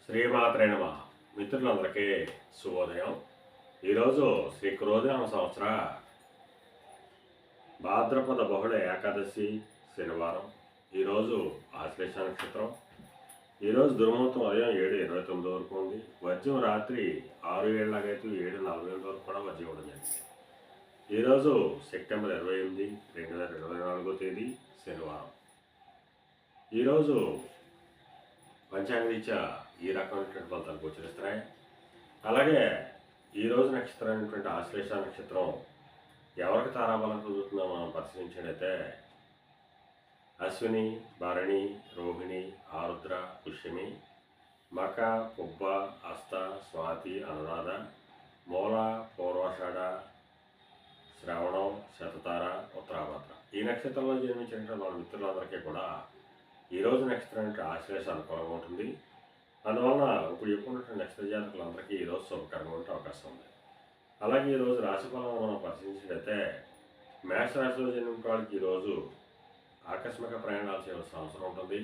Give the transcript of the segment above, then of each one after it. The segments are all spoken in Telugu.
శ్రీమాత్రే నమః. మిత్రులందరికీ శుభోదయం. ఈరోజు శ్రీ క్రోధినామ సంవత్సర భాద్రపద బహుళ ఏకాదశి శనివారం. ఈరోజు ఆశ్లేష నక్షత్రం. ఈరోజు దుర్ముహూర్తం ఉదయం 7:29 వరకు ఉంది. వర్జ్యం రాత్రి 6:07 7:48 వరకు కూడా వర్జ్యం ఇవ్వడం జరిగింది. ఈరోజు సెప్టెంబర్ 28, 2024 తేదీ శనివారం. ఈరోజు పంచాంగరీత్యా ఈ రకమైనటువంటి ఫలితాలు గోచరిస్తున్నాయి. అలాగే ఈరోజు నక్షత్రం అయినటువంటి ఆశ్లేష నక్షత్రం ఎవరికి తారాబలం కుదురుతుందో మనం పరిశీలించినట్లయితే అశ్విని, భరణి, రోహిణి, ఆరుద్ర, పుష్యమి, మక, పుబ్బ, హస్త, స్వాతి, అనురాధ, మూల, పూర్వాషాఢ, శ్రవణం, శతతార, ఉత్తరాభద్ర. ఈ నక్షత్రంలో జన్మించినటువంటి మన మిత్రులందరికీ కూడా ఈరోజు నక్షత్రం ఆశ్లేష అనుకూలంగా ఉంటుంది. అందువలన ఇప్పుడు చెప్పుకున్నటువంటి నక్షత్ర జాతకులందరికీ ఈరోజు శుభకరంగా ఉండే అవకాశం ఉంది. అలాగే ఈరోజు రాశి ఫలం మనం పరిశీలించినట్లయితే మేష రాశిలో జన్మించిన వాళ్ళకి ఈరోజు ఆకస్మిక ప్రయాణాలు చేయాల్సిన అవసరం ఉంటుంది.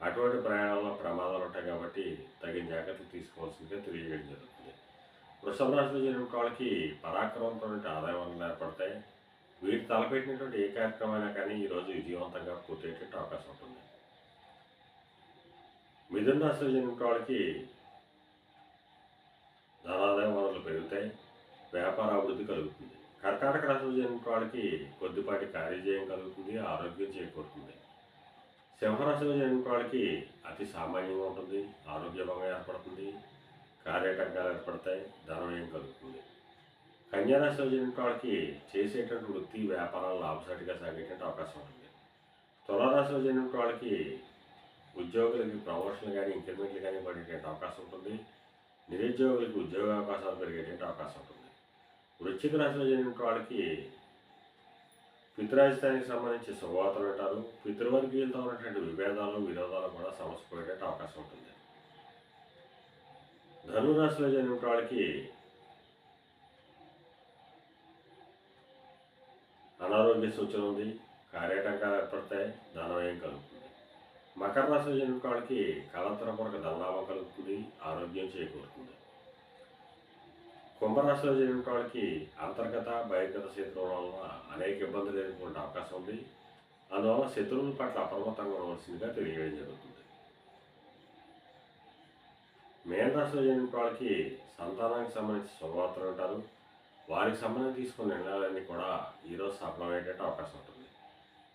అటువంటి ప్రయాణాల్లో ప్రమాదాలు ఉంటాయి కాబట్టి తగిన జాగ్రత్తలు తీసుకోవాల్సిందిగా తెలియజేయడం జరుగుతుంది. వృషభ రాశిలో జన్మించిన వాళ్ళకి పరాక్రమంతో ఆదాయ వనరులు ఏర్పడతాయి. వీటి తలపెట్టినటువంటి ఏ కార్యక్రమమైనా కానీ ఈరోజు విజయవంతంగా పూర్తయ్యేటువంటి అవకాశం ఉంటుంది. మిథున రాశిలో జన్మించిన వాళ్ళకి ధనాదాయ వనరులు పెరుగుతాయి. వ్యాపార అభివృద్ధి కలుగుతుంది. కర్కాటక రాశిలో జన్మించిన వాళ్ళకి కొద్దిపాటి కార్యజయం కలుగుతుంది. ఆరోగ్యం చేకూరుతుంది. సింహరాశిలో జన్మించిన వాళ్ళకి అతి సామాన్యంగా ఉంటుంది. ఆరోగ్య భంగం ఏర్పడుతుంది. కార్యటంకాలు ఏర్పడతాయి. ధనవ్యయం కలుగుతుంది. కన్యారాశిలో జన్మించిన వాళ్ళకి చేసేటువంటి వృత్తి వ్యాపారాలు లాభసాటిగా సాగేటువంటి అవకాశం ఉంటుంది. తులారాశిలో జన్మించిన వాళ్ళకి ఉద్యోగులకి ప్రమోషన్లు కానీ ఇంక్రిమెంట్లు కానీ పడేటువంటి అవకాశం ఉంటుంది. నిరుద్యోగులకి ఉద్యోగ అవకాశాలు పెరిగేటువంటి అవకాశం ఉంటుంది. వృశ్చిక రాశిలో జన్మించిన వాళ్ళకి పితృరాజధానికి సంబంధించి శుభవార్తలు వింటారు. పితృవర్గీయులతో ఉన్నటువంటి విభేదాలు విరోధాలు కూడా సమస్యపోయేటువంటి అవకాశం ఉంటుంది. ధనురాశిలో జన్మించిన వాళ్ళకి అనారోగ్య సూచన ఉంది. కార్యటంకాలు ఏర్పడతాయి. ధనవ్యయం కలుగుతుంది. మకర రాశిలో జన్మించిన వాళ్ళకి కళాంతరపూర్వక ధనలాభం కలుగుతుంది. ఆరోగ్యం చేకూరుతుంది. కుంభరాశిలో జన్మించిన వాళ్ళకి అంతర్గత బహిర్గత శత్రువుల వలన అనేక ఇబ్బందులు ఎదుర్కొనే అవకాశం ఉంది. అందువల్ల శత్రువుల పట్ల అప్రమత్తంగా ఉండవలసిందిగా తెలియజేయడం జరుగుతుంది. మేన రాశిలో జన్మించిన వాళ్ళకి సంతానానికి సంబంధించి శుభవార్తలు ఉంటారు. వారికి సంబంధించి తీసుకున్న నిర్ణయాలన్నీ కూడా ఈరోజు సఫలమయ్యేట అవకాశం ఉంటుంది.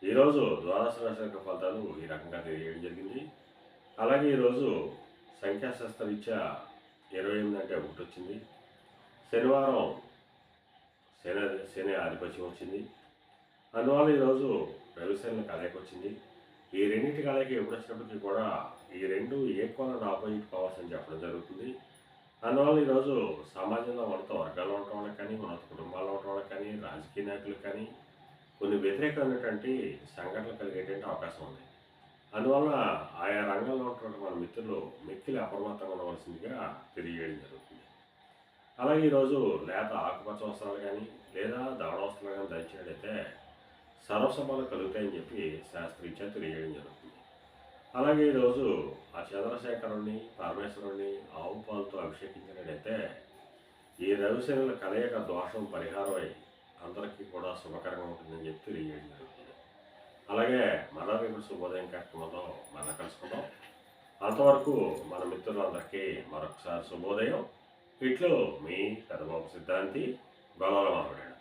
ఈరోజు ద్వాదశ రాశి యొక్క ఫలితాలు ఈ రకంగా తెలియజేయడం జరిగింది. అలాగే ఈరోజు సంఖ్యాశాస్త్రరీత్యా 28 అంటే 1 వచ్చింది. శనివారం శని ఆధిపత్యం వచ్చింది. అందువల్ల ఈరోజు రవిశని కలయిక వచ్చింది. ఈ రెండింటి కలయిక ఎప్పుడు వచ్చినప్పటికీ కూడా ఈ రెండు ఈక్వల్ అండ్ ఆపోజిట్ పవర్స్ అని చెప్పడం జరుగుతుంది. అందువల్ల ఈరోజు సమాజంలో ఉన్నత వర్గాల్లో ఉండటం వాళ్ళకి కానీ ఉన్నత కుటుంబాల్లో ఉండటం వాళ్ళకి కానీ రాజకీయ నాయకులకు కానీ కొన్ని వ్యతిరేకమైనటువంటి సంఘటనలు కలిగేటువంటి అవకాశం ఉంది. అందువల్ల ఆయా రంగంలో ఉన్నటువంటి మన మిత్రులు మిక్కిలి అప్రమత్తంగా ఉండవలసిందిగా తెలియజేయడం జరుగుతుంది. అలాగే ఈరోజు లేత ఆకుపచ్చ వస్త్రాలు కానీ లేదా దవడ వస్త్రాలు కానీ ధరించినట్లయితే సర్వసభలు కలుగుతాయని చెప్పి శాస్త్రీత్యా తెలియజేయడం జరుగుతుంది. అలాగే ఈరోజు ఆ చంద్రశేఖరుణ్ణి పరమేశ్వరుణ్ణి ఆవు పాలతో అభిషేకించినట్లయితే ఈ రవిశనుల కలయిక దోషం పరిహారమై అందరికీ కూడా శుభకరంగా ఉంటుందని చెప్పి తెలియజేయడం జరుగుతుంది. అలాగే మన రేపు శుభోదయం కార్యక్రమంలో మనం కలుసుకుందాం. అంతవరకు మన మిత్రులందరికీ మరొకసారి శుభోదయం. ఇట్లు మీ పెదబాబు సిద్ధాంతి గొల్లల మామిడాడు.